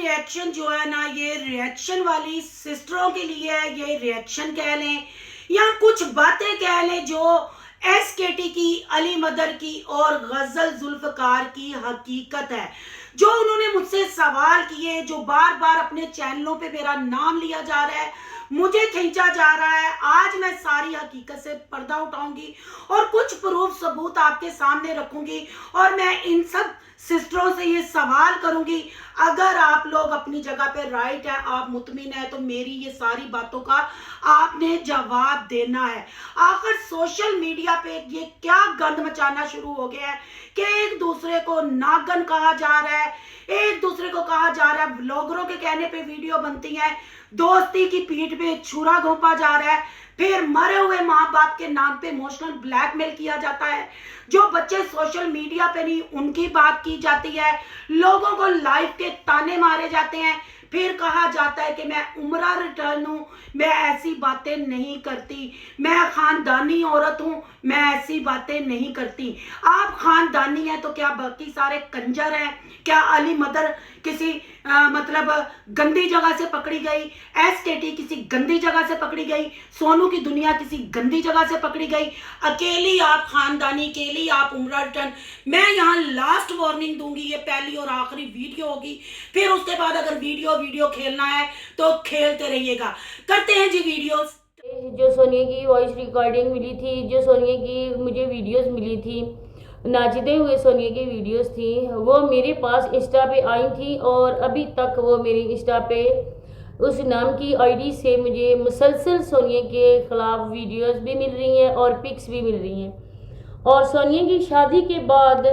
Reaction जो है ना, ये रिएक्शन वाली सिस्टरों के लिए है। ये रिएक्शन कह लें या कुछ बातें कह लें जो एसकेटी की, अली मदर की और गजल जुल्फकार की हकीकत है। जो उन्होंने मुझसे सवाल किए, जो बार बार अपने चैनलों पे मेरा नाम लिया जा रहा है, मुझे खींचा जा रहा है, आज मैं सारी हकीकत से पर्दा उठाऊंगी और कुछ प्रूफ सबूत आपके सामने रखूंगी। और मैं इन सब सिस्टरों से ये सवाल करूंगी, अगर आप लोग अपनी जगह पे राइट है, आप मुतमिन है, तो मेरी ये सारी बातों का आपने जवाब देना है। आखिर सोशल मीडिया पे ये क्या गंद मचाना शुरू हो गया है कि एक दूसरे को नागन कहा जा रहा है, एक दूसरे को कहा जा रहा है, ब्लॉगरों के कहने पे वीडियो बनती है, दोस्ती की पीठ पे छुरा घोंपा जा रहा है, फिर मरे हुए माँ बाप के नाम पे इमोशनल ब्लैकमेल किया जाता है, जो बच्चे सोशल मीडिया पे नहीं उनकी बात की जाती है, लोगों को लाइव के ताने मारे जाते हैं, फिर कहा जाता है कि मैं उम्रा रिटर्न हूं, मैं ऐसी बातें नहीं करती, मैं खानदानी औरत हूं, मैं ऐसी बातें नहीं करती। आप खानदानी हैं तो क्या बाकी सारे कंजर हैं? क्या अली मदर किसी मतलब गंदी जगह से पकड़ी गई, एसकेटी किसी गंदी जगह से पकड़ी गई, सोनू की दुनिया किसी गंदी जगह से पकड़ी गई? अकेली आप खानदानी, अकेली आप उम्रा रिटर्न। मैं यहाँ लास्ट वार्निंग दूंगी, ये पहली और आखिरी वीडियो होगी, फिर उसके बाद अगर वीडियो खेलना है तो खेलते रहिएगा। करते हैं जी वीडियोस। जो सोनिया की वॉइस रिकॉर्डिंग मिली थी, जो सोनिया की मुझे वीडियोस मिली थी, नाचते हुए सोनिया की वीडियोस थी, वो मेरे पास इंस्टा पे आई थी और अभी तक वो मेरी इंस्टा पे उस नाम की आईडी से मुझे मुसलसल सोनिया के ख़िलाफ़ वीडियोस भी मिल रही हैं और पिक्स भी मिल रही हैं। और सोनिया की शादी के बाद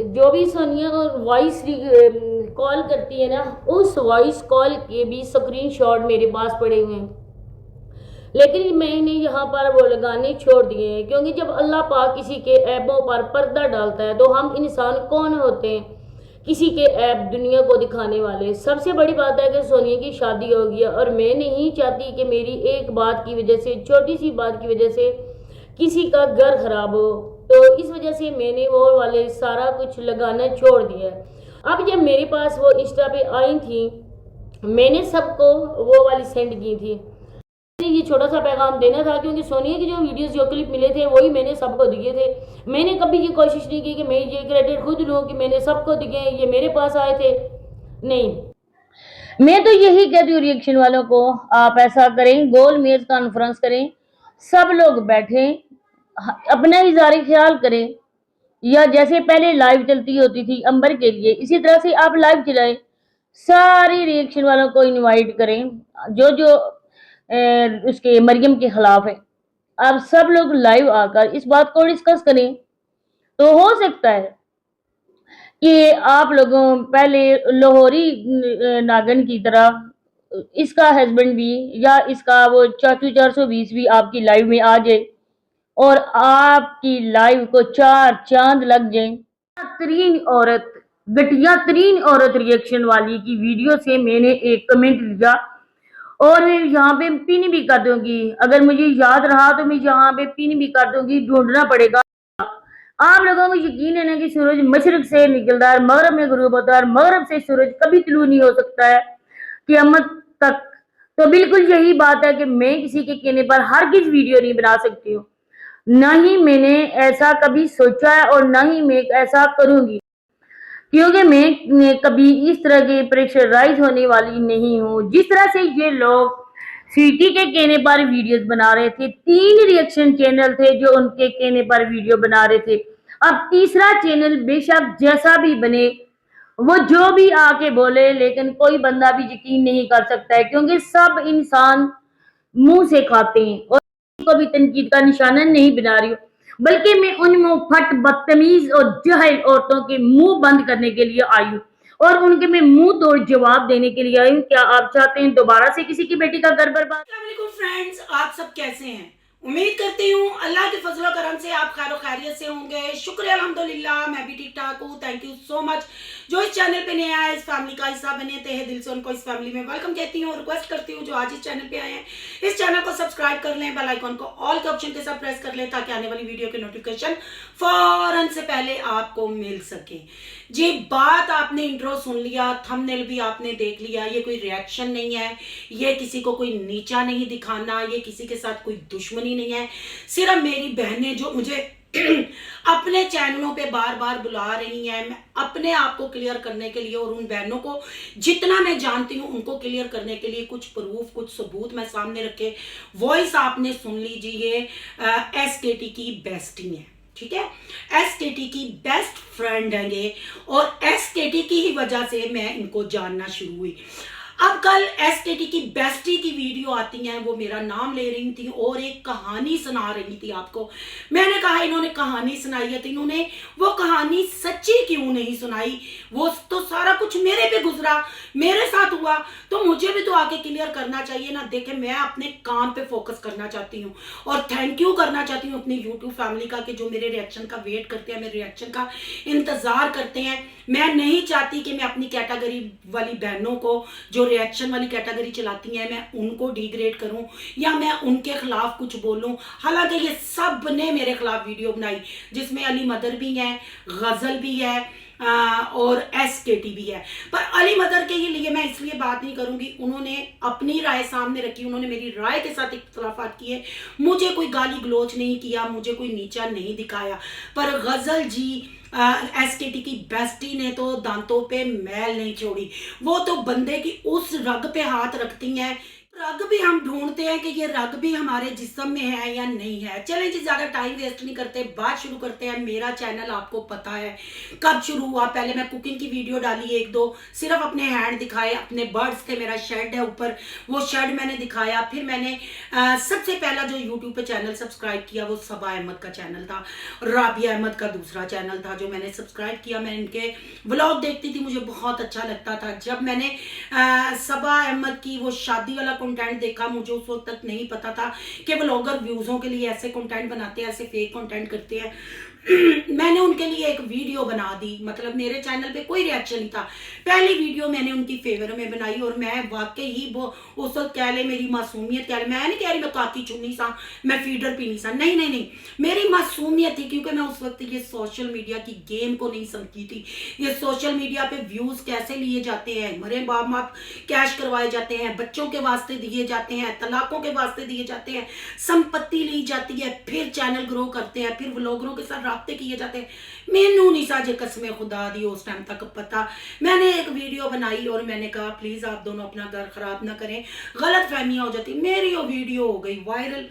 जो भी सोनिया वॉइस कॉल करती है ना, उस वॉइस कॉल के भी स्क्रीनशॉट मेरे पास पड़े हुए हैं, लेकिन मैंने यहाँ पर वो लगाने छोड़ दिए हैं, क्योंकि जब अल्लाह पाक किसी के ऐबों पर पर्दा डालता है तो हम इंसान कौन होते हैं किसी के ऐब दुनिया को दिखाने वाले। सबसे बड़ी बात है कि सोनिया की शादी हो गई और मैं नहीं चाहती कि मेरी एक बात की वजह से, छोटी सी बात की वजह से किसी का घर खराब हो, तो इस वजह से मैंने वो वाले सारा कुछ लगाना छोड़ दिया है। अब जब मेरे पास वो इंस्टा पे आई थी, मैंने सबको वो वाली सेंड की थी। ये छोटा सा पैगाम देना था, क्योंकि सोनिया की जो वीडियोस, जो क्लिप मिले थे, वही मैंने सबको दिए थे। मैंने कभी ये कोशिश नहीं की कि मैं ये क्रेडिट खुद लूँ कि मैंने सबको दिए, ये मेरे पास आए थे, नहीं। मैं तो यही कहती हूँ रिएक्शन वालों को, आप ऐसा करें, गोल मेज कॉन्फ्रेंस करें, सब लोग बैठें, अपना इज़हार ख्याल करें, या जैसे पहले लाइव चलती होती थी अंबर के लिए, इसी तरह से आप लाइव चलाएं, सारी रिएक्शन वालों को इनवाइट करें, जो जो उसके मरियम के खिलाफ है, आप सब लोग लाइव आकर इस बात को डिस्कस करें। तो हो सकता है कि आप लोगों पहले लाहौरी नागन की तरह इसका हस्बैंड भी या इसका वो चाचू 420 भी आपकी लाइव में आ जाए और आपकी लाइव को 4 चांद लग जाए। तरीन औरत, घटिया तरीन औरत रिएक्शन वाली की वीडियो से मैंने एक कमेंट लिया और मैं यहाँ पे पिन भी कर दूंगी, अगर मुझे याद रहा तो मैं यहाँ पे पिन भी कर दूंगी, ढूंढना पड़ेगा। आप लोगों को यकीन है ना कि सूरज मशरक से निकलता है, मगरब में गुरूब होता है, मगरब से सूरज कभी तुलू नहीं हो सकता है क़यामत तक। तो बिल्कुल यही बात है कि मैं किसी के कहने पर हर किस वीडियो नहीं बना सकती हूँ, ना ही मैंने ऐसा कभी सोचा है और ना ही मैं ऐसा करूंगी, क्योंकि मैं कभी इस तरह के प्रेशराइज होने वाली नहीं हूँ। जिस तरह से ये लोग स्वीटी के कहने पर वीडियोस बना रहे थे, 3 रिएक्शन चैनल थे जो उनके कहने पर वीडियो बना रहे थे, अब तीसरा चैनल बेशक जैसा भी बने, वो जो भी आके बोले, लेकिन कोई बंदा भी यकीन नहीं कर सकता है, क्योंकि सब इंसान मुंह से खाते हैं। और को भी तनकीद का निशाना नहीं बना रही हूँ, बल्कि मैं उन मुंहफट, बदतमीज और जाहिल औरतों के मुंह बंद करने के लिए आई हूँ और उनके मैं मुंह तोड़ जवाब देने के लिए आई हूँ। क्या आप चाहते हैं दोबारा से किसी की बेटी का घर बर्बाद? अस्सलाम वालेकुम फ्रेंड्स, आप सब कैसे हैं? उम्मीद करती हूँ अल्लाह के फजल करम से आप खैर खैरियत से होंगे। शुक्र अल्हम्दुलिल्लाह, मैं भी ठीक ठाक हूँ। Thank you so much. जो इस चैनल पे नया है, इस फैमिली का हिस्सा बने, तहे दिल से उनको इस फैमिली में वेलकम कहती हूँ। रिक्वेस्ट करती हूँ जो आज इस चैनल पे आए हैं, इस चैनल को सब्सक्राइब कर लें, बेल आइकन को ऑल के ऑप्शन के साथ प्रेस कर लें, ताकि आने वाली वीडियो के नोटिफिकेशन फौरन से पहले आपको मिल सके। जी, बात आपने इंट्रो सुन लिया, थंबनेल भी आपने देख लिया। ये कोई रिएक्शन नहीं है, ये किसी को कोई नीचा नहीं दिखाना, ये किसी के साथ कोई दुश्मनी नहीं है। सिर्फ मेरी बहनें जो मुझे अपने चैनलों पे बार बार बुला रही हैं, मैं अपने आप को क्लियर करने के लिए और उन बहनों को जितना मैं जानती हूँ उनको क्लियर करने के लिए कुछ प्रूफ, कुछ सबूत मैं सामने रखे। वॉइस आपने सुन लीजिए, ये SKT की बेस्टी है, ठीक है। SKT की बेस्ट फ्रेंड है ये, और SKT की ही वजह से मैं इनको जानना शुरू हुई। अब कल SKT की बेस्टी की वीडियो आती है, वो मेरा नाम ले रही थी और एक कहानी सुना रही थी आपको। मैंने कहा इन्होंने कहानी सुनाई है तो इन्होंने वो कहानी सच्ची क्यों नहीं सुनाई? वो तो सारा कुछ मेरे पे गुजरा, मेरे साथ हुआ, तो मुझे भी तो आके क्लियर करना चाहिए ना। देखे, मैं अपने काम पे फोकस करना चाहती हूँ और थैंक यू करना चाहती हूँ अपनी यूट्यूब फैमिली का कि जो मेरे रिएक्शन का वेट करते हैं, मेरे रिएक्शन का इंतजार करते हैं। मैं नहीं चाहती कि मैं अपनी कैटेगरी वाली बहनों को जो रिएक्शन वाली कैटेगरी चलाती हैं मैं उनको डिग्रेड करूं या मैं उनके खिलाफ कुछ बोलूं। हालांकि ये सब ने मेरे खिलाफ वीडियो बनाई, जिसमें अली मदर भी है, गजल भी है और SKT भी है। पर अली मदर के लिए मैं इसलिए बात नहीं करूंगी, उन्होंने अपनी राय सामने रखी, उन्होंने मेरी राय के साथ इख्तलाफात किए, मुझे कोई गाली गलोच नहीं किया, मुझे कोई नीचा नहीं दिखाया। पर गजल जी SKT की बेस्टी ने तो दांतों पे मैल नहीं छोड़ी। वो तो बंदे की उस रग पे हाथ रखती हैं। रग भी हम ढूंढते हैं कि ये रग भी हमारे जिस्म में है या नहीं है। चलें जी, ज्यादा टाइम वेस्ट नहीं करते, बात शुरू करते हैं। मेरा चैनल आपको पता है कब शुरू हुआ। पहले मैं कुकिंग की वीडियो डाली एक दो, सिर्फ अपने हैंड दिखाए, अपने बर्ड्स थे, मेरा शेड है ऊपर, वो शेड मैंने दिखाया। फिर मैंने सबसे पहला जो यूट्यूब पे चैनल सब्सक्राइब किया वो सबा अहमद का चैनल था, राबिया अहमद का दूसरा चैनल था जो मैंने सब्सक्राइब किया। मैं इनके व्लॉग देखती थी, मुझे बहुत अच्छा लगता था। जब मैंने सबा अहमद की वो शादी वाला कंटेंट देखा, मुझे उस वक्त तक नहीं पता था कि ब्लॉगर व्यूज़ों के लिए ऐसे कंटेंट बनाते हैं, ऐसे फेक कंटेंट करते हैं। मैंने उनके लिए एक वीडियो बना दी, मतलब मेरे चैनल पे कोई रिएक्शन नहीं था, पहली वीडियो मैंने उनकी फेवर में बनाई। और मैं वाकई ही वो उस वक्त कह ले मेरी मासूमियत कह ले, मैं नहीं कह रही मैं काकी चुनी सा, मैं फीडर पीनी सा, नहीं नहीं नहीं, मेरी मासूमियत थी, क्योंकि मैं उस वक्त ये सोशल मीडिया की गेम को नहीं समझी थी। ये सोशल मीडिया पे व्यूज कैसे लिए जाते हैं, मरे बाप माप कैश करवाए जाते हैं, बच्चों के वास्ते दिए जाते हैं, तलाकों के वास्ते दिए जाते हैं, संपत्ति ली जाती है, फिर चैनल ग्रो करते हैं, फिर व्लॉगरों के साथ राब्ते किए जाते हैं। मैनू नहीं साजे कसमें खुदा दी उस टाइम तक पता। मैंने एक वीडियो बनाई और मैंने कहा प्लीज आप दोनों अपना घर खराब ना करें, गलत फहमियां हो जाती। मेरी वो वीडियो हो गई वायरल।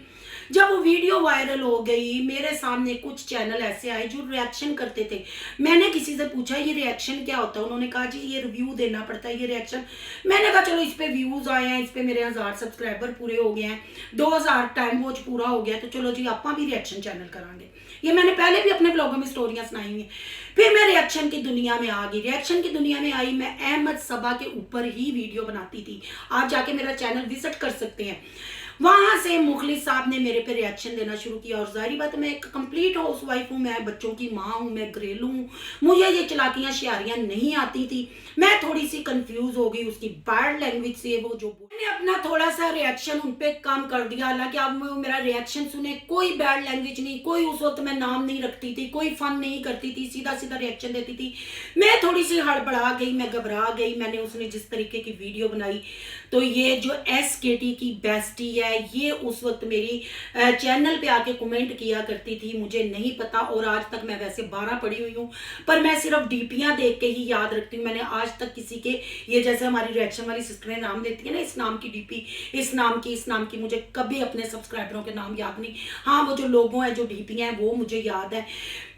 जब वो वीडियो वायरल हो गई, मेरे सामने कुछ चैनल ऐसे आए जो रिएक्शन करते थे। मैंने किसी से पूछा ये रिएक्शन क्या होता है, उन्होंने कहा जी ये रिव्यू देना पड़ता है, ये रिएक्शन। मैंने कहा चलो इस पे व्यूज आए हैं, इस पे मेरे 1000 सब्सक्राइबर पूरे हो गए हैं, 2000 टाइम वॉच पूरा हो गया, तो चलो जी आप भी रिएक्शन चैनल करांगे। ये मैंने पहले भी अपने ब्लॉगों में स्टोरियां सुनाई हुई। फिर मैं रिएक्शन की दुनिया में आ गई। रिएक्शन की दुनिया में आई, मैं अहमद सबा के ऊपर ही वीडियो बनाती थी। आप जाके मेरा चैनल विजिट कर सकते हैं। वहां से मुखलिस साहब ने मेरे पे रिएक्शन देना शुरू किया। और जाहिर बात है मैं एक कंप्लीट हाउस वाइफ हूँ, मैं बच्चों की माँ हूँ, मैं घरेलू हूँ, मुझे ये चलाकियाँ शियारियाँ नहीं आती थी। मैं थोड़ी सी कंफ्यूज हो गई उसकी बैड लैंग्वेज से। वो जो मैंने अपना थोड़ा सा रिएक्शन उन पे कम कर दिया। हालांकि आप मेरा रिएक्शन सुने, कोई बैड लैंग्वेज नहीं, कोई उस वक्त मैं नाम नहीं रखती थी, कोई फन नहीं करती थी, सीधा सीधा रिएक्शन देती थी। मैं थोड़ी सी हड़बड़ा गई, मैं घबरा गई। मैंने उसने जिस तरीके की वीडियो बनाई, तो ये जो SKT की बेस्टी है ये उस वक्त मेरी चैनल पे आके कमेंट किया करती थी, मुझे नहीं पता। और आज तक मैं वैसे 12 पढ़ी हुई हूँ, पर मैं सिर्फ डीपियां देख के ही याद रखती हूँ। मैंने आज तक किसी के, ये जैसे हमारी रिएक्शन वाली सिस्टर ने नाम देती है ना, इस नाम की डीपी, इस नाम की, मुझे कभी अपने सब्सक्राइबरों के नाम याद नहीं। हाँ, वो जो लोगों है, जो डीपियां हैं, वो मुझे याद है।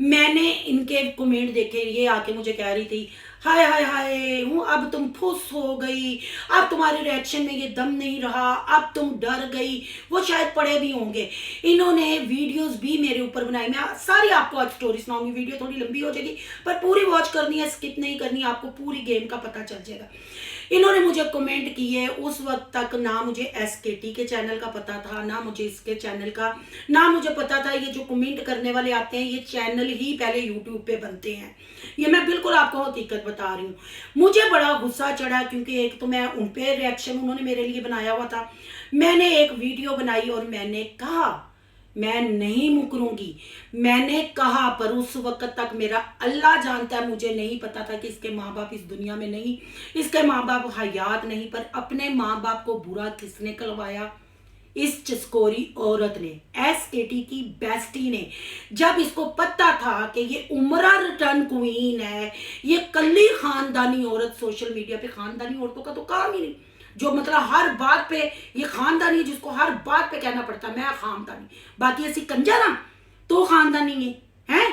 मैंने इनके कमेंट देखे, ये आके मुझे कह रही थी हाय हाय हाय हूँ, अब तुम फुस हो गई, अब तुम्हारे रिएक्शन में ये दम नहीं रहा, अब तुम डर गई। वो शायद पढ़े भी होंगे। इन्होंने वीडियोस भी मेरे ऊपर बनाई, मैं सारी आपको आज स्टोरी सुनाऊंगी। वीडियो थोड़ी लंबी हो जाएगी, पर पूरी वॉच करनी है, स्किप नहीं करनी, आपको पूरी गेम का पता चल जाएगा। इन्होंने मुझे कमेंट किए, उस वक्त तक ना मुझे SKT के चैनल का पता था, ना मुझे इसके चैनल का, ना मुझे पता था ये जो कमेंट करने वाले आते हैं ये चैनल ही पहले यूट्यूब पे बनते हैं। ये मैं बिल्कुल आपको हकीकत बता रही हूँ। मुझे बड़ा गुस्सा चढ़ा, क्योंकि एक तो मैं उन पे रिएक्शन उन्होंने मेरे लिए बनाया हुआ था। मैंने एक वीडियो बनाई और मैंने कहा मैं नहीं मुकरूंगी। मैंने कहा, पर उस वक्त तक मेरा अल्लाह जानता है, मुझे नहीं पता था कि इसके माँ बाप इस दुनिया में नहीं, इसके माँ बाप हयात नहीं। पर अपने माँ बाप को बुरा किसने करवाया? इस चस्कोरी औरत ने, एसकेटी की बेस्टी ने। जब इसको पता था कि ये उमरा रिटर्न क्वीन है, ये कल्ली खानदानी औरत, सोशल मीडिया पे खानदानी औरतों का तो काम ही नहीं, जो मतलब हर बात पे ये खानदानी, जिसको हर बात पे कहना पड़ता मैं खानदानी, बाकी ऐसी कंजरा तो खानदानी है।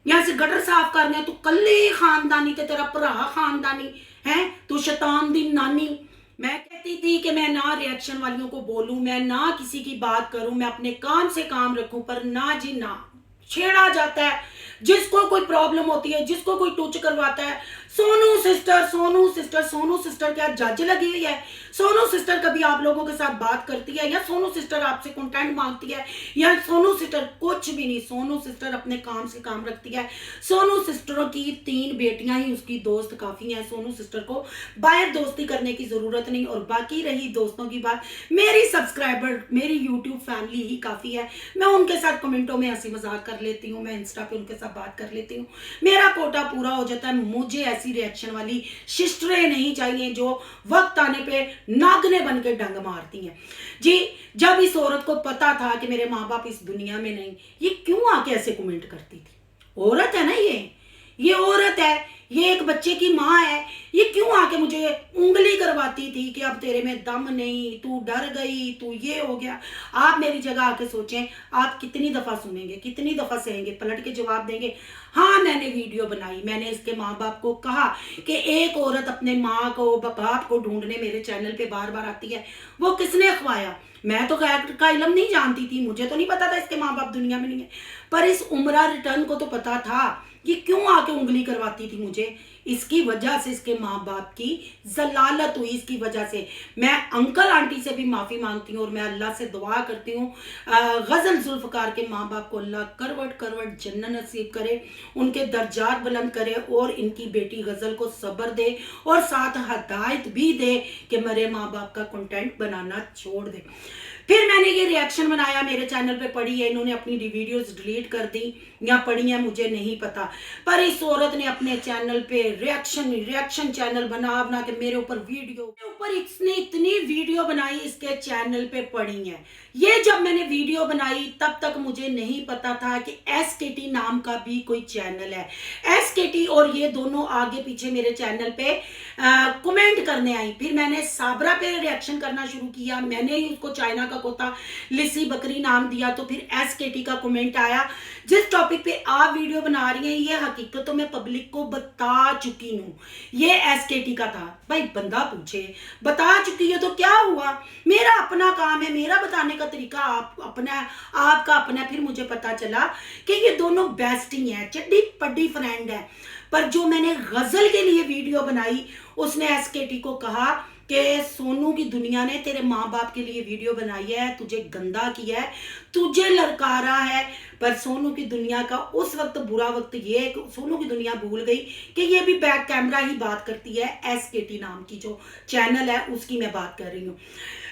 यहाँ से गटर साफ करने तू कल्ली खानदानी ते तेरा भरा खानदानी है, तू शैतान दी नानी। मैं कहती थी कि मैं ना रिएक्शन वालियों को बोलूं, मैं ना किसी की बात करूं, मैं अपने काम से काम रखूं, पर ना जी ना, छेड़ा जाता है। जिसको कोई प्रॉब्लम होती है, जिसको कोई टच करवाता है, Sonu sister, Sonu sister, Sonu sister क्या जज लगी हुई है? सोनू सिस्टर कभी आप लोगों के साथ बात करती है, या सोनू सिस्टर आपसे कंटेंट मांगती है, या सोनू सिस्टर कुछ भी नहीं। सोनू सिस्टर अपने काम से काम रखती है। सोनू सिस्टरों की 3 बेटियां ही उसकी दोस्त काफी हैं। सोनू सिस्टर को बाहर दोस्ती करने की जरूरत नहीं। और बाकी रही दोस्तों की बात, मेरी सब्सक्राइबर, मेरी यूट्यूब फैमिली ही काफी है। मैं उनके साथ कमेंटों में हंसी मजाक कर लेती हूँ, मैं इंस्टा पे उनके साथ बात कर लेती हूँ, मेरा कोटा पूरा हो जाता है। मुझे ऐसी रिएक्शन वाली सिस्टरें नहीं चाहिए जो वक्त आने पे नागने बन के डंग मारती हैं जी। जब इस औरत को पता था कि मेरे माँ बाप इस दुनिया में नहीं, ये क्यों आके ऐसे कमेंट करती थी? औरत है ना ये औरत है, ये एक बच्चे की माँ है, ये क्यों आके मुझे उंगली करवाती थी कि अब तेरे में दम नहीं, तू डर गई, तू ये हो गया। आप मेरी जगह आके सोचें, आप कितनी दफा सुनेंगे, कितनी दफा सहेंगे, पलट के जवाब देंगे हाँ मैंने वीडियो बनाई, मैंने इसके माँ बाप को कहा कि एक औरत अपने माँ को बाप को ढूंढने मेरे चैनल पे बार बार आती है, वो किसने खवाया? मैं तो खैर का इल्म नहीं जानती थी, मुझे तो नहीं पता था इसके माँ बाप दुनिया में नहीं है। पर इस उमरा रिटर्न को तो पता था। ये क्यों आके उंगली करवाती थी मुझे? इसकी वजह से, इसके माँ बाप की जलालत हुई, इसकी वजह से। मैं अंकल आंटी से भी माफ़ी मांगती हूँ और मैं अल्लाह से दुआ करती हूँ, गज़ल जुल्फ़कार के माँ बाप को अल्लाह करवट करवट जन्नत नसीब करे, उनके दर्जात बुलंद करे और इनकी बेटी गज़ल को सब्र दे और साथ हदायत भी दे कि मेरे माँ बाप का कंटेंट बनाना छोड़ दे। फिर मैंने ये रिएक्शन बनाया, मेरे चैनल पे पड़ी है, इन्होंने अपनी वीडियोस डिलीट कर दी या पड़ी है मुझे नहीं पता, पर इस औरत ने अपने चैनल पे रिएक्शन चैनल बना के मेरे ऊपर इसने इतनी वीडियो बनाई, इसके चैनल पे पड़ी है। ये जब मैंने वीडियो बनाई तब तक मुझे नहीं पता था कि एसकेटी नाम का भी कोई चैनल है। एसकेटी और ये दोनों आगे पीछे मेरे चैनल पे कमेंट करने आई। फिर मैंने साबरा पे रिएक्शन करना शुरू किया, मैंने ही उसको चाइना का कोता लिसी बकरी नाम दिया। तो फिर एसकेटी का कमेंट आया, जिस टॉपिक पे आप वीडियो बना रही हैं ये हकीकत तो मैं पब्लिक को बता चुकी हूँ, ये एसकेटी का था। भाई बंदा पूछे, बता चुकी है तो क्या हुआ? मेरा अपना काम है, मेरा बताने का तरीका अपना, आपका अपना। फिर मुझे पता चला कि ये दोनों बेस्टी हैं, चड्डी पड्डी फ्रेंड है। पर जो मैंने गजल के लिए वीडियो बनाई, उसने एसकेटी को कहा कि सोनू की दुनिया ने तेरे माँ बाप के लिए वीडियो बनाई है, तुझे गंदा किया है, तुझे ललकारा है। पर सोनू की दुनिया का उस वक्त बुरा वक्त ये, सोनू की दुनिया भूल गई कि ये भी बैक कैमरा ही बात करती है। एसकेटी नाम की जो चैनल है उसकी मैं बात कर रही हूँ।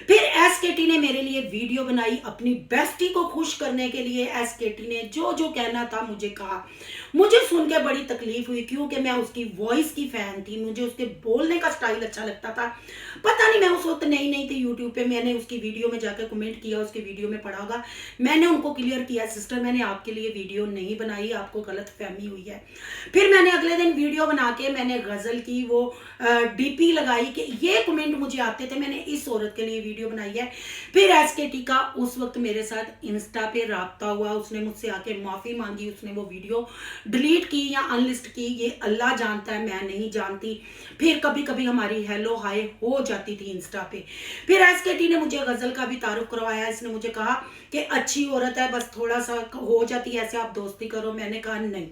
फिर एसकेटी ने मेरे लिए वीडियो बनाई, अपनी बेस्टी को खुश करने के लिए एसकेटी ने जो जो कहना था मुझे कहा। मुझे सुन के बड़ी तकलीफ हुई, क्योंकि मैं उसकी वॉइस की फैन थी, मुझे उसके बोलने का स्टाइल अच्छा लगता था। पता नहीं, मैं उस वक्त नई नई थी यूट्यूब पे, मैंने उसकी वीडियो में जाकर कमेंट किया, उसकी वीडियो में पढ़ा होगा, मैंने उनको क्लियर किया, सिस्टर मैंने आपके लिए वीडियो नहीं बनाई, आपको गलत फहमी हुई है। फिर मैंने अगले दिन वीडियो बना के मैंने गजल की वो डीपी लगाई कि ये कमेंट मुझे आते थे, मैंने इस औरत के लिए वीडियो बनाई है। फिर एसकेटी का उस वक्त मेरे साथ इंस्टा पे राब्ता हुआ, उसने मुझसे आके माफ़ी मांगी, उसने वो वीडियो डिलीट की या अनलिस्ट की, ये अल्लाह जानता है, मैं नहीं जानती। फिर कभी कभी हमारी हेलो हाय हो जाती थी इंस्टा पे। फिर एसकेटी ने मुझे गजल का भी तारुफ करवाया, इसने मुझे कहा कि अच्छी औरत है, बस थोड़ा सा हो जाती है ऐसे, आप दोस्ती करो। मैंने कहा नहीं,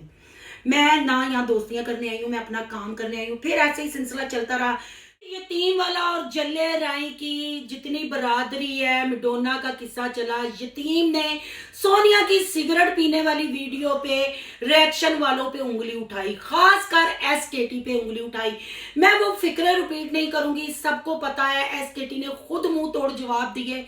मैं ना यहाँ दोस्तियां करने आई हूँ, मैं अपना काम करने आई हूँ। फिर ऐसे ही सिलसिला चलता रहा। यतीम वाला और जल्ले राय की जितनी बरादरी है, मैडोना का किस्सा चला, यतीम ने सोनिया की सिगरेट पीने वाली वीडियो पे रिएक्शन वालों पे उंगली उठाई, खासकर एसकेटी पे उंगली उठाई। मैं वो फिक्रे रिपीट नहीं करूंगी, सबको पता है एसकेटी ने खुद मुंह तोड़ जवाब दिए।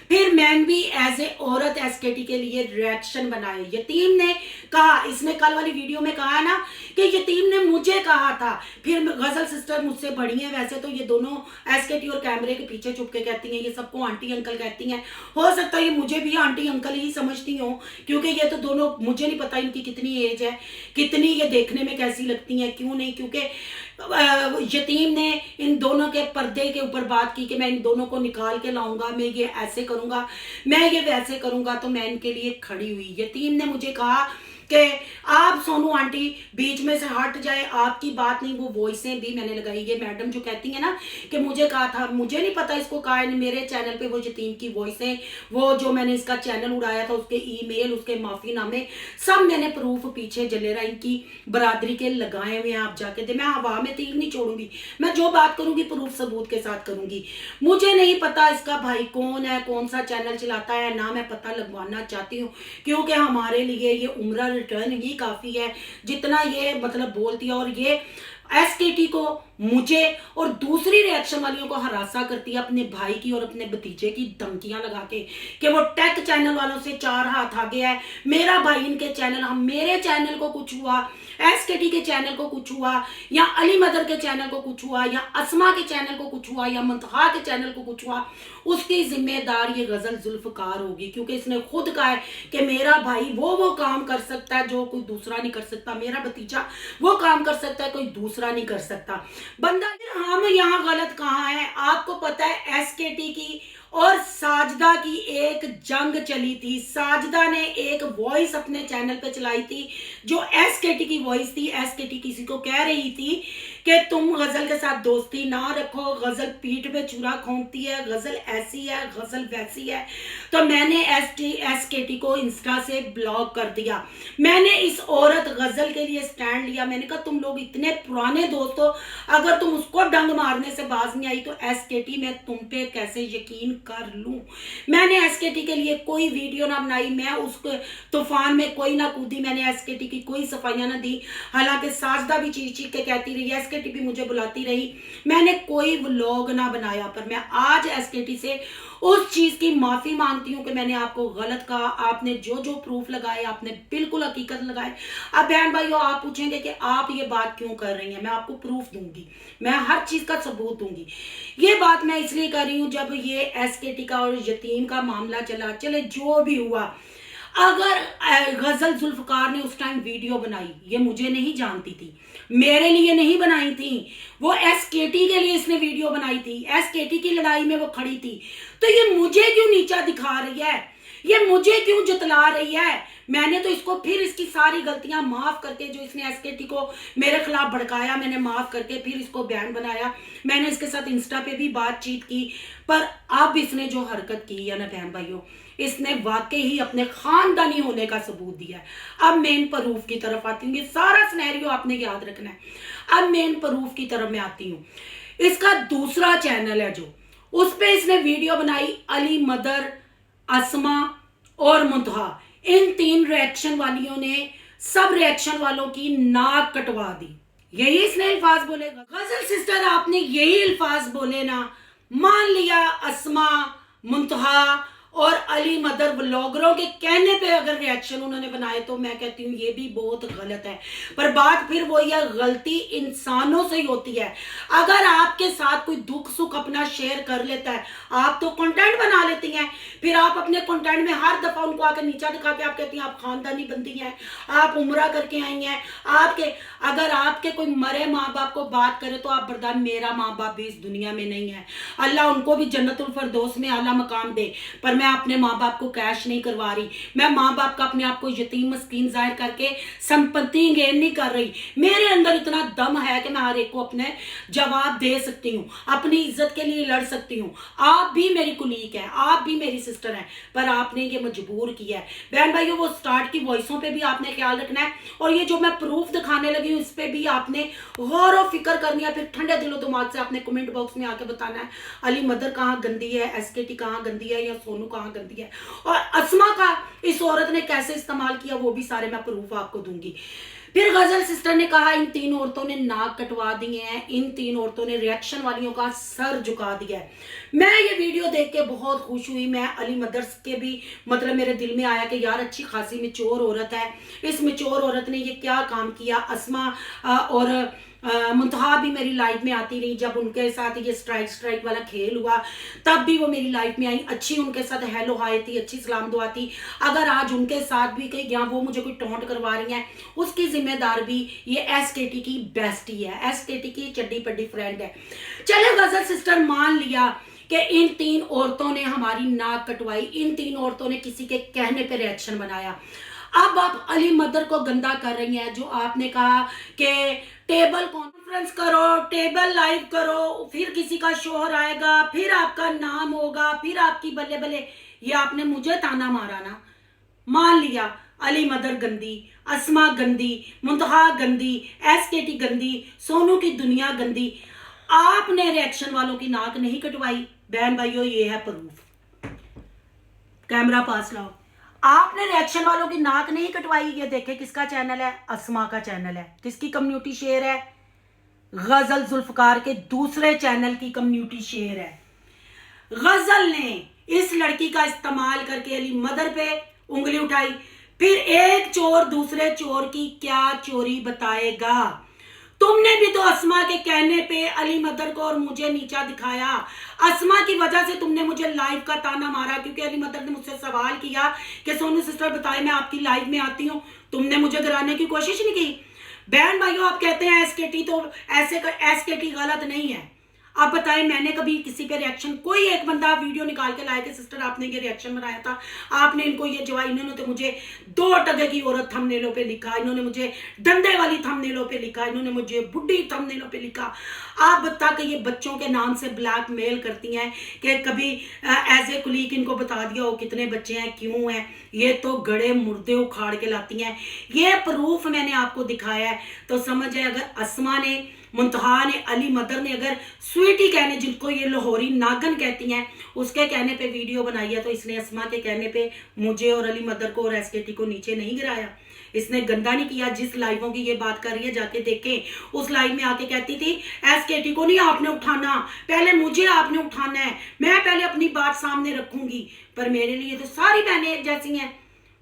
फिर मैंने भी एज ए औरत एसकेटी के लिए रिएक्शन बनाए। यतीम ने कहा, इसने कल वाली वीडियो में कहा ना कि यतीम ने मुझे कहा था, फिर गजल सिस्टर मुझसे बड़ी हैं, वैसे तो ये दोनों एसकेटी और कैमरे के पीछे छुप के कहती हैं, ये सबको आंटी अंकल कहती हैं। हो सकता है ये मुझे भी आंटी अंकल ही समझती हो, क्योंकि ये तो दोनों, मुझे नहीं पता इनकी कितनी एज है, कितनी ये देखने में कैसी लगती हैं, क्यों नहीं, क्योंकि यतीम ने इन दोनों के पर्दे के ऊपर बात की कि मैं इन दोनों को निकाल के लाऊंगा, मैं ये ऐसे करूंगा, मैं ये वैसे करूंगा, तो मैं इनके लिए खड़ी हुई। यतीम ने मुझे कहा कि आप सोनू आंटी बीच में से हट जाए, आपकी बात नहीं, वो वॉइसें भी मैंने लगाई। ये मैडम जो कहती है ना कि मुझे कहा था, मुझे नहीं पता इसको कहा है, मेरे चैनल पे वो यतीम की वॉइसें, वो जो मैंने इसका चैनल उड़ाया था उसके ईमेल, उसके माफीनामे सब मैंने प्रूफ पीछे जलेरा इनकी बरादरी के लगाए हुए हैं। आप जाके दे, मैं हवा में तीर नहीं छोड़ूंगी, मैं जो बात करूंगी प्रूफ सबूत के साथ करूंगी। मुझे नहीं पता इसका भाई कौन है, कौन सा चैनल चलाता है, ना मैं पता लगवाना चाहती हूँ, क्योंकि हमारे लिए ये उम्र रिटर्न ही काफी है जितना ये मतलब बोलती है। और ये एसकेटी को, मुझे और दूसरी रिएक्शन वालियों को हरासा करती है अपने भाई की और अपने भतीजे की धमकियां लगा के कि वो टेक चैनल वालों से 4 हाथ आगे है, मेरा भाई इनके चैनल, हम मेरे चैनल को कुछ हुआ, एसकेटी के चैनल को कुछ हुआ, या अली मदर के चैनल को कुछ हुआ, या असमा के चैनल को कुछ हुआ, या मुंतहा के चैनल को कुछ हुआ, उसकी जिम्मेदार ये गजल जुल्फकार होगी, क्योंकि इसने खुद कहा है कि मेरा भाई वो काम कर सकता है जो कोई दूसरा नहीं कर सकता, मेरा भतीजा वो काम कर सकता है कोई दूसरा नहीं कर सकता। बंदा, हम यहाँ गलत कहाँ है? आपको पता है एसकेटी की और साजदा की एक जंग चली थी। साजदा ने एक वॉइस अपने चैनल पे चलाई थी जो एसकेटी की वॉइस थी। एसकेटी किसी को कह रही थी कि तुम गजल के साथ दोस्ती ना रखो, गजल पीठ पे चूरा खोंकती है, गजल ऐसी है, गजल वैसी है। तो मैंने एसकेटी को इंस्टा से ब्लॉक कर दिया। मैंने इस औरत गजल के लिए स्टैंड लिया। मैंने कहा तुम लोग इतने पुराने दोस्त हो, अगर तुम उसको डंग मारने से बाज नहीं आई तो एसकेटी मैं तुम पे कैसे यकीन कर लूं। मैंने एसकेटी के लिए कोई वीडियो ना बनाई, मैं उसको तूफान में कोई ना कूदी, मैंने एसकेटी की कोई सफाइयां ना दी। हालांकि साजदा भी चीख चीख के कहती रही, एसकेटी भी मुझे बुलाती रही, मैंने कोई व्लॉग ना बनाया। पर मैं आज एसकेटी से उस चीज की माफी मांगती हूँ कि मैंने आपको गलत कहा। आपने जो जो प्रूफ लगाए आपने बिल्कुल हकीकत लगाए। अब बहन भाइयों, आप पूछेंगे कि आप ये बात क्यों कर रही हैं, मैं आपको प्रूफ दूंगी, मैं हर चीज का सबूत दूंगी। ये बात मैं इसलिए कर रही हूँ, जब ये एसकेटी का और यतीम का मामला चला, चले जो भी हुआ, अगर गजल जुल्फकार ने उस टाइम वीडियो बनाई, ये मुझे नहीं जानती थी, मेरे लिए नहीं बनाई थी, वो एसकेटी के लिए इसने वीडियो बनाई थी, एसकेटी की लड़ाई में वो खड़ी थी, तो ये मुझे क्यों नीचा दिखा रही है, ये मुझे क्यों जतला रही है? मैंने तो इसको फिर इसकी सारी गलतियां माफ करके, जो इसने एसकेटी को मेरे खिलाफ भड़काया, मैंने माफ करके फिर इसको बयान बनाया। मैंने इसके साथ इंस्टा पे भी बातचीत की, पर अब इसने जो हरकत की है ना बहन भाइयों, इसने वाकई ही अपने खानदानी होने का सबूत दिया है। अब मेन प्रूफ की तरफ आती हूँ, ये सारा सिनेरियो आपने याद रखना है। अब मेन प्रूफ की तरफ मैं आती हूँ। इसका दूसरा चैनल है जो, उस पे इसने वीडियो बनाई, अली मदर, असमा और मुंतहा, इन 3 रिएक्शन वालियों ने सब रिएक्शन वालों की नाक कटवा दी। यही इसने अल्फाज बोले, गजल सिस्टर आपने यही अल्फाज बोले ना, मान लिया असमा, मुंतहा और अली मदर ब्लॉगरों के कहने पे अगर रिएक्शन उन्होंने बनाए तो मैं कहती हूँ ये भी बहुत गलत है। पर बात फिर वही है, गलती इंसानों से ही होती है। अगर आपके साथ कोई दुख सुख अपना शेयर कर लेता है, आप तो कंटेंट बना लेती हैं, फिर आप अपने कंटेंट में हर दफा उनको आकर नीचा दिखा के आप कहती हैं आप खानदानी बंदी हैं, आप उम्रा करके आई हैं, आपके अगर आपके कोई मरे माँ बाप को बात करे तो आप बर्दाश्त, मेरा माँ बाप भी इस दुनिया में नहीं है, अल्लाह उनको भी जन्नतुल फरदौस में आला मकाम दे। पर मैं मैं अपने माँ बाप को कैश नहीं करवा रही, मैं माँ बाप का अपने आप को यतीम मस्कीन जाहिर करके संपत्ति गेन नहीं कर रही। मेरे अंदर इतना दम है कि मैं हर एक को अपने जवाब दे सकती हूँ, अपनी इज्जत के लिए लड़ सकती हूँ। आप भी मेरी कुलीग है, आप भी मेरी सिस्टर हैं, पर आपने ये मजबूर किया है। बहन भाइयों, वो स्टार्ट की वॉइसों पे भी आपने ख्याल रखना है, और ये जो मैं प्रूफ दिखाने लगी हूँ इस पे भी आपने गौर और फिक्र करनी है। फिर ठंडे दिलो दिमाग से आपने कमेंट बॉक्स में आके बताना है अली मदर कहाँ गंदी है, एसकेटी कहाँ गंदी है, या सोनू कहाँ गंदी है, और अस्मा का इस औरत ने कैसे इस्तेमाल किया, वो भी सारे मैं प्रूफ आपको दूंगी। फिर गजल सिस्टर ने कहा इन 3 औरतों ने नाक कटवा दिए हैं, इन 3 औरतों ने रिएक्शन वालियों का सर झुका दिया है। मैं ये वीडियो देख के बहुत खुश हुई। मैं अली मदर्स के भी मतलब मेरे दिल में आया कि यार अच्छी खासी मैच्योर औरत है, इस मैच्योर औरत ने ये क्या काम किया। अस्मा और मुंतहा भी मेरी लाइफ में आती रही, जब उनके साथ ये स्ट्राइक वाला खेल हुआ तब भी वो मेरी लाइफ में आई, अच्छी उनके साथ हेलो हाय थी, अच्छी सलाम दुआ थी। अगर आज उनके साथ भी कहीं यहाँ वो मुझे कोई टोंट करवा रही हैं, उसकी जिम्मेदार भी ये एसकेटी की बेस्टी है, एसकेटी की चड्डी पड्डी फ्रेंड है। चले गजल सिस्टर मान लिया कि इन 3 औरतों ने हमारी नाक कटवाई, इन 3 औरतों ने किसी के कहने पे रिएक्शन बनाया। अब आप अली मदर को गंदा कर रही हैं। जो आपने कहा कि टेबल कॉन्फ्रेंस करो, टेबल लाइव करो, फिर किसी का शोहर आएगा, फिर आपका नाम होगा, फिर आपकी बल्ले बल्ले, ये आपने मुझे ताना मारा ना। मान लिया अली मदर गंदी, अस्मा गंदी, मुंतहा गंदी, एसकेटी गंदी, सोनू की दुनिया गंदी, आपने रिएक्शन वालों की नाक नहीं कटवाई। बहन भाइयों, ये है प्रूफ, कैमरा पास लाओ। आपने रिएक्शन वालों की नाक नहीं कटवाई। ये देखे किसका चैनल है, अस्मा का चैनल है। किसकी कम्युनिटी शेयर है, गजल जुल्फकार के दूसरे चैनल की कम्युनिटी शेयर है। गजल ने इस लड़की का इस्तेमाल करके अली मदर पे उंगली उठाई। फिर एक चोर दूसरे चोर की क्या चोरी बताएगा। तुमने भी तो अस्मा के कहने पे अली मदर को और मुझे नीचा दिखाया। अस्मा की वजह से तुमने मुझे लाइव का ताना मारा, क्योंकि अली मदर ने मुझसे सवाल किया कि सोनू सिस्टर बताए मैं आपकी लाइव में आती हूँ, तुमने मुझे गिराने की कोशिश नहीं की। बहन भाइयों, आप कहते हैं एसकेटी तो एसकेटी गलत नहीं है। आप बताएं, मैंने कभी किसी पे रिएक्शन, कोई एक बंदा वीडियो निकाल के लाया कि सिस्टर आपने ये रिएक्शन बनाया था, आपने इनको ये जवाब, इन्होंने तो मुझे 2 टके की औरत थंबनेलों पे लिखा, इन्होंने मुझे डंडे वाली थंबनेलों पे लिखा, इन्होंने मुझे बुढ़ी थंबनेलों पे लिखा। आप बता के ये बच्चों के नाम से ब्लैकमेल करती हैं कि कभी एज ए कुलीग इनको बता दिया हो कितने बच्चे हैं, क्यों हैं, ये तो गड़े मुर्दे उखाड़ के लाती हैं। ये प्रूफ मैंने आपको दिखाया है। तो समझ है, अगर अस्मा ने, मुंतहा ने, अली मदर ने अगर स्वीटी कहने, जिनको ये लाहौरी नागन कहती हैं, उसके कहने पे वीडियो बनाई है, तो इसने अस्मा के कहने पे मुझे और अली मदर को और एसकेटी को नीचे नहीं गिराया। इसने गंदा नहीं किया। जिस लाइवों की ये बात कर रही है जाके देखें। उस लाइव में आके कहती थी एसकेटी को नहीं आपने उठाना, पहले मुझे आपने उठाना है, मैं पहले अपनी बात सामने रखूंगी। पर मेरे लिए तो सारी बहनें जैसी हैं,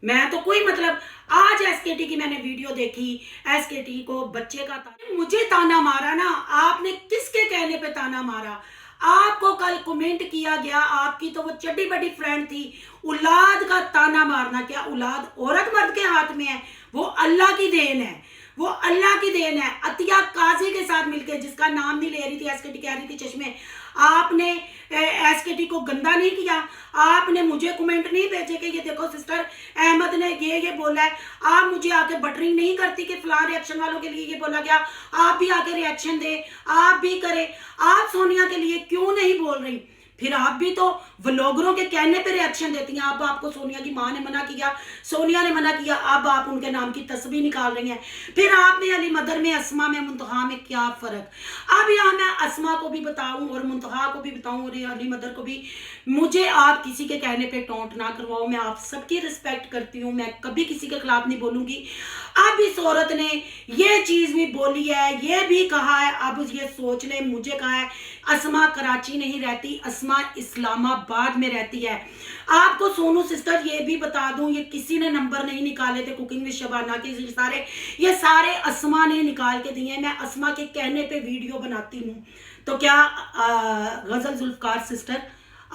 मैं तो कोई मतलब, आज एसकेटी की मैंने वीडियो देखी, एसकेटी को बच्चे का मुझे ताना मारा ना, आपने किसके कहने पे ताना मारा। आपको कल कमेंट किया गया, आपकी तो वो चड्डी बड्डी फ्रेंड थी, औलाद का ताना मारना, क्या औलाद औरत मर्द के हाथ में है? वो अल्लाह की देन है, वो अल्लाह की देन है। अतिया काजी के साथ मिलकर, जिसका नाम नहीं ले रही थी, एसकेटी कह रही थी चश्मे, आपने एसकेटी को गंदा नहीं किया। आपने मुझे कमेंट नहीं भेजे कि ये देखो सिस्टर अहमद ने ये बोला है। आप मुझे आके बटरिंग नहीं करती कि फलां रिएक्शन वालों के लिए ये बोला गया, आप भी आके रिएक्शन दे, आप भी करें। आप सोनिया के लिए क्यों नहीं बोल रही? फिर आप भी तो व्लॉगरों के कहने पे रिएक्शन देती हैं। अब आपको सोनिया की माँ ने मना किया, सोनिया ने मना किया, अब आप उनके नाम की तस्वीर निकाल रही हैं। फिर आप में, अली मदर में, अस्मा में, मुंतहा में क्या फर्क? अब यहाँ मैं अस्मा को भी बताऊं और मुंतहा को भी बताऊं और अली मदर को भी, मुझे आप किसी के कहने पे टोंट ना करवाओ। मैं आप सबकी रिस्पेक्ट करती हूँ, मैं कभी किसी के खिलाफ नहीं बोलूंगी। अब इस औरत ने ये चीज भी बोली है, ये भी कहा है, अब ये सोच ले, मुझे कहा है अस्मा कराची नहीं रहती, अस्मा इस्लामाबाद में रहती है। आपको सोनू सिस्टर ये भी बता दूं, ये किसी ने नंबर नहीं निकाले थे कुकिंग विद शबाना के, ये सारे अस्मा ने निकाल के दिए। मैं अस्मा के कहने पे वीडियो बनाती हूँ। तो क्या गजल जुल्फकार सिस्टर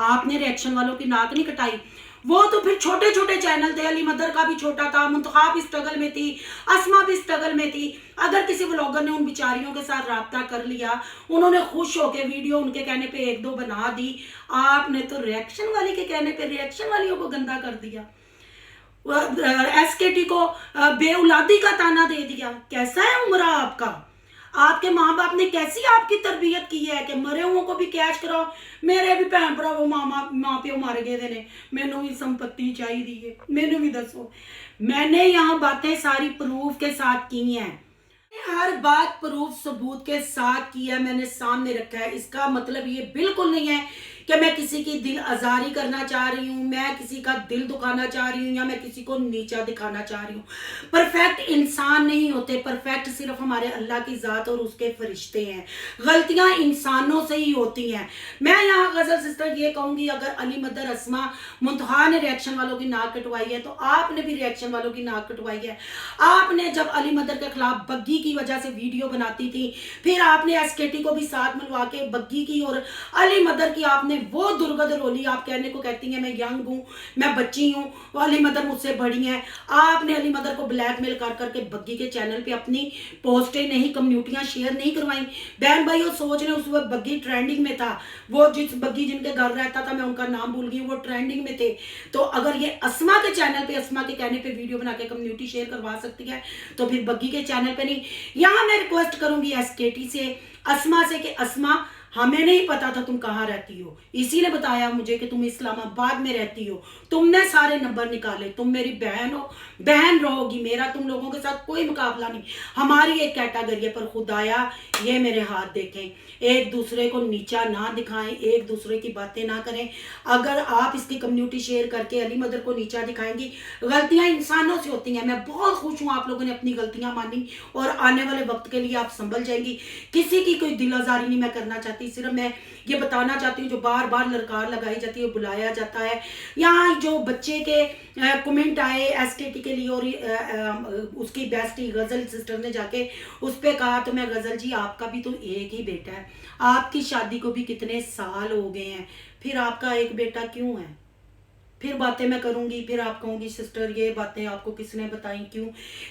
आपने रिएक्शन वालों की नाक नहीं कटाई। वो तो फिर छोटे छोटे चैनल थे, अली मदर का भी छोटा था, मुंतखा भी स्ट्रगल में थी, अस्मा भी स्ट्रगल में थी। अगर किसी व्लॉगर ने उन बिचारियों के साथ राब्ता कर लिया, उन्होंने खुश होकर वीडियो उनके कहने पे एक दो बना दी, आपने तो रिएक्शन वाली के कहने पे रिएक्शन वालियों को गंदा कर दिया, एसकेटी को बेउलादी का ताना दे दिया। कैसा है उम्र आपका? आपके माँ बाप ने कैसी आपकी तरबियत की है कि मरे हुओं को भी कैच कराओ। मेरे भी भैन भरा वो माँ प्यो मारे गए ने, मैनू भी संपत्ति चाहिए, मैनू भी दसो। मैंने यहाँ बातें सारी प्रूफ के साथ की हैं, हर बात प्रूफ सबूत के साथ की है, मैंने सामने रखा है। इसका मतलब ये बिल्कुल नहीं है कि मैं किसी की दिल आजारी करना चाह रही हूँ, मैं किसी का दिल दुखाना चाह रही हूँ, या मैं किसी को नीचा दिखाना चाह रही हूँ। परफेक्ट इंसान नहीं होते, परफेक्ट सिर्फ हमारे अल्लाह की ज़ात और उसके फरिश्ते हैं। गलतियाँ इंसानों से ही होती हैं। मैं यहाँ गजल सिस्टर ये कहूँगी, अगर अली मदर अस्मा मुंतहा ने रिएक्शन वालों की नाक कटवाई है तो आपने भी रिएक्शन वालों की नाक कटवाई है। आपने जब अली मदर के खिलाफ बग्गी की वजह से वीडियो बनाती थी, फिर आपने एसकेटी को भी साथ मिलवा के बग्गी की और अली मदर की आपने वो दुर्गत रोली। आप कहने को कहती हैं मैं यंग हूँ, मैं बच्ची हूँ, अली मदर मुझसे बड़ी हैं। आपने अली मदर को ब्लैकमेल कर करके बग्गी के चैनल पे अपनी पोस्टें नहीं, कम्युनिटियाँ शेयर नहीं करवाई। बहन भाई वो सोच रहे उस वक्त बग्गी ट्रेंडिंग में था, वो जिस बग्गी जिनके घर रहता था, मैं उनका नाम भूल गई, वो ट्रेंडिंग में थे। तो अगर ये अस्मा के चैनल पे अस्मा के कहने पे वीडियो बना के कम्युनिटी शेयर करवा सकती है तो फिर बग्गी के चैनल पे नहीं। यहाँ मैं रिक्वेस्ट करूंगी एसकेटी से, अस्मा से कि अस्मा हमें नहीं पता था तुम कहाँ रहती हो, इसी ने बताया मुझे कि तुम इस्लामाबाद में रहती हो, तुमने सारे नंबर निकाले, तुम मेरी बहन हो, बहन रहोगी, मेरा तुम लोगों के साथ कोई मुकाबला नहीं, हमारी एक कैटेगरी है। पर खुदाया ये मेरे हाथ देखें, एक दूसरे को नीचा ना दिखाएं, एक दूसरे की बातें ना करें। अगर आप इसकी कम्युनिटी शेयर करके अली मदर को नीचा दिखाएंगी, गलतियां इंसानों से होती हैं। मैं बहुत खुश हूँ आप लोगों ने अपनी गलतियां मानी और आने वाले वक्त के लिए आप संभल जाएंगी। किसी की कोई दिल आजारी नहीं मैं करना चाहती, सिर्फ मैं ये बताना चाहती हूँ जो बार बार ललकार लगाई जाती है, बुलाया जाता है। यहाँ जो बच्चे के कमेंट आए एसकेटी के लिए और उसकी बेस्टी गजल सिस्टर ने जाके उस पर कहा, तो मैं गजल जी आपका भी तो एक ही बेटा है, आपकी शादी को भी कितने साल हो गए हैं, फिर आपका एक बेटा क्यों है? फिर बातें मैं करूंगी, फिर आप कहोगी सिस्टर ये बातें आपको किसने बताई, क्यों?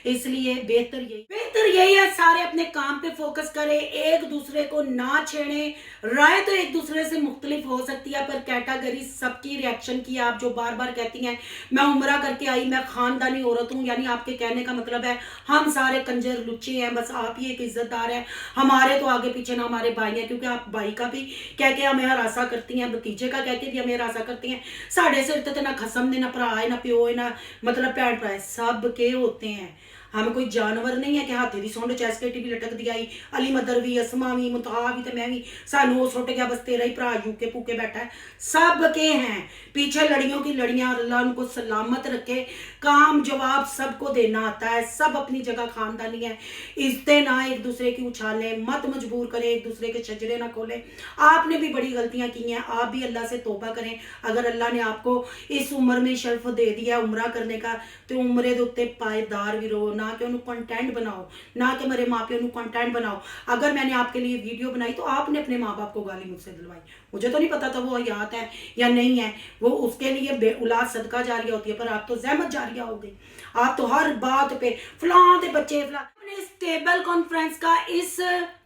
इसलिए बेहतर यही है सारे अपने काम पे फोकस करें, एक दूसरे को ना छेड़ें। राय तो एक दूसरे से मुख्तलिफ हो सकती है पर कैटेगरी सबकी रिएक्शन की। आप जो बार बार कहती हैं मैं उम्रा करके आई, मैं खानदानी औरत हूँ, यानी आपके कहने का मतलब है हम सारे कंजर लुच्चे हैं, बस आप ही एक इज्जतदार है, हमारे तो आगे पीछे ना हमारे भाई हैं, क्योंकि आप भाई का भी कह के हमें हरासा करती हैं, भतीजे का कह के भी हमें हरासा करती हैं। साढ़े सिर ना खसम ने, ना भरा है, ना प्यो है, ना मतलब भैन भरा है, सब के होते हैं। हम कोई जानवर नहीं है कि हाथी की सुंड एसकेटी भी लटक दी आई, अली मदर भी, अस्मा भी, मुतहा भी, तो मैं भी, सानू सुट गया बस तेरा ही भरा यूके फूके बैठा है, सब के हैं पीछे लड़ियों की लड़ियां। अल्लाह उनको सलामत रखे, काम जवाब सबको देना आता है, सब अपनी जगह खानदानी है। इज्जतें ना एक दूसरे की उछालें, मत मजबूर करें, एक दूसरे के शजरे ना खोलें। आपने भी बड़ी गलतियां की हैं, आप भी अल्लाह से तौबा करें। अगर अल्लाह ने आपको इस उम्र में शर्फ दे दिया उम्रा करने का तो उम्रे दे उत्ते पायदार भी रहो, ना कि उन्होंने कंटेंट बनाओ, ना कि मेरे माँ प्यो कंटेंट बनाओ। अगर मैंने आपके लिए वीडियो बनाई तो आपने अपने माँ बाप को गाली मुझसे दिलवाई, मुझे तो नहीं पता था वो हयात है या नहीं है, वो उसके लिए बेउलाद सदका जारिया होती है, पर आप तो ज़हमत जारिया हो गई। आप तो हर बात पे फलां दे बच्चे फलां। इस टेबल कॉन्फ्रेंस का इस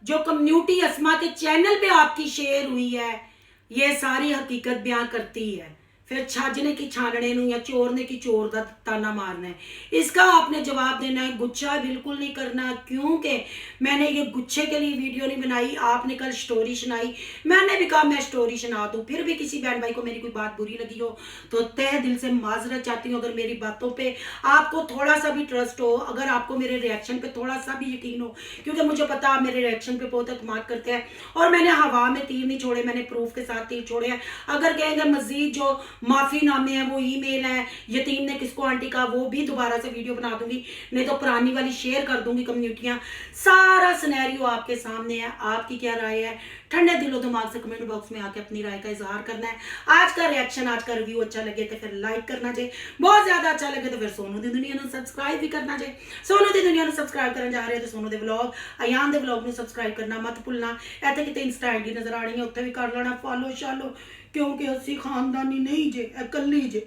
जो कम्युनिटी अस्मा के चैनल पे आपकी शेयर हुई है, ये सारी हकीकत बयां करती है। फिर छाजने की छानने नूं या चोरने की चोर का ताना मारना है, इसका आपने जवाब देना है। गुच्छा बिल्कुल नहीं करना, क्योंकि मैंने ये गुच्छे के लिए वीडियो नहीं बनाई। आपने कल स्टोरी सुनाई, मैंने भी कहा मैं स्टोरी सुना दूं। फिर भी किसी बहन भाई को मेरी कोई बात बुरी लगी हो तो तहे दिल से माजरत चाहती हूँ। अगर मेरी बातों पे आपको थोड़ा सा भी ट्रस्ट हो, अगर आपको मेरे रिएक्शन पे थोड़ा सा भी यकीन हो, क्योंकि मुझे पता आप मेरे रिएक्शन पे बहुत एतमाद करते हैं और मैंने हवा में तीर नहीं छोड़े, मैंने प्रूफ के साथ तीर छोड़े हैं। अगर कहेंगे मजीद जो माफी नामे हैं, वो ईमेल है यतीम ने किसको आंटी का, वो भी दोबारा से वीडियो बना दूंगी, नहीं तो पुरानी वाली शेयर कर दूंगी कम्युनिटियां। सारा सिनेरियो आपके सामने है, आपकी क्या राय है? ठंडे दिलो दिमाग से कमेंट बॉक्स में आके अपनी राय का इजहार करना है। आज का रिएक्शन, आज का रिव्यू अच्छा लगे तो फिर लाइक करना चाहिए, बहुत ज्यादा अच्छा लगे तो फिर सोनू दी दुनिया ਨੂੰ सब्सक्राइब भी करना चाहिए। सोनू दी दुनिया ਨੂੰ सब्सक्राइब ਕਰਨ ਜਾ ਰਹੇ ਹੋ तो सोनू ਦੇ ਵਲੌਗ, ਅਯਾਨ ਦੇ ਵਲੌਗ ਨੂੰ ਸਬਸਕ੍ਰਾਈਬ ਕਰਨਾ ਮਤ ਭੁੱਲਣਾ। ਇੱਥੇ ਕਿਤੇ ਇੰਸਟਾ ਆਈਡੀ ਨਜ਼ਰ ਆ ਰਹੀ ਹੈ, ਉੱਥੇ ਵੀ ਕਰ ਲੈਣਾ ਫੋਲੋ ਸ਼ਾਲੋ, ਕਿਉਂਕਿ ਅਸੀਂ ਖਾਨਦਾਨੀ ਨਹੀਂ ਜੇ, ਇਕੱਲੀ ਜੇ।